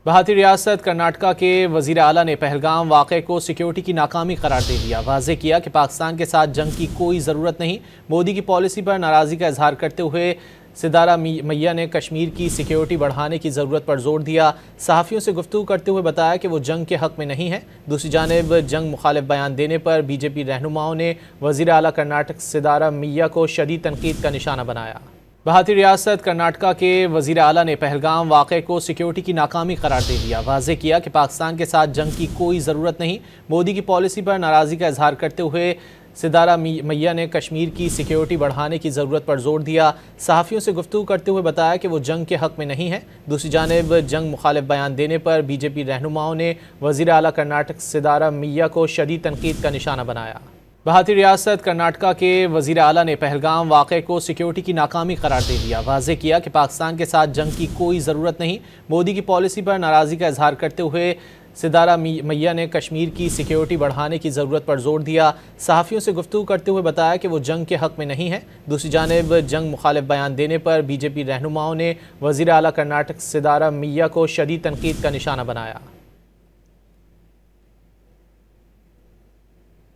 بھارتی ریاست کرناٹکا کے وزیر اعلیٰ نے پہلگام واقعے کو سیکیورٹی کی ناکامی قرار دے دیا۔ واضح کیا کہ پاکستان کے ساتھ جنگ کی کوئی ضرورت نہیں۔ مودی کی پالیسی پر ناراضگی کا اظہار کرتے ہوئے سدھارا میہ نے کشمیر کی سیکیورٹی بڑھانے کی ضرورت پر زور دیا۔ صحافیوں سے گفتگو کرتے ہوئے بتایا کہ وہ جنگ کے حق میں نہیں ہے۔ دوسری جانب جنگ مخالف بیان دینے پر بی جے پی رہنماؤں نے وزیر اعلیٰ کرناٹک سدھارا میہ کو شدید تنقید کا نشانہ بنایا۔ بھارتی ریاست کرناٹکا کے وزیر اعلیٰ نے پہلگام واقعے کو سیکیورٹی کی ناکامی قرار دے دیا۔ واضح کیا کہ پاکستان کے ساتھ جنگ کی کوئی ضرورت نہیں۔ مودی کی پالیسی پر ناراضگی کا اظہار کرتے ہوئے سدھارا میہ نے کشمیر کی سیکیورٹی بڑھانے کی ضرورت پر زور دیا۔ صحافیوں سے گفتگو کرتے ہوئے بتایا کہ وہ جنگ کے حق میں نہیں ہے۔ دوسری جانب جنگ مخالف بیان دینے پر بی جے پی رہنماؤں نے وزیر اعلیٰ کرناٹک سدھارا میہ کو شدید تنقید کا نشانہ بنایا۔ بھارتی ریاست کرناٹکا کے وزیر اعلیٰ نے پہلگام واقعے کو سیکیورٹی کی ناکامی قرار دے دیا۔ واضح کیا کہ پاکستان کے ساتھ جنگ کی کوئی ضرورت نہیں۔ مودی کی پالیسی پر ناراضگی کا اظہار کرتے ہوئے سدھارا میہ نے کشمیر کی سیکیورٹی بڑھانے کی ضرورت پر زور دیا۔ صحافیوں سے گفتگو کرتے ہوئے بتایا کہ وہ جنگ کے حق میں نہیں ہے۔ دوسری جانب جنگ مخالف بیان دینے پر بی جے پی رہنماؤں نے وزیر اعلیٰ کرناٹک سدھارا میہ کو شدید تنقید کا نشانہ بنایا۔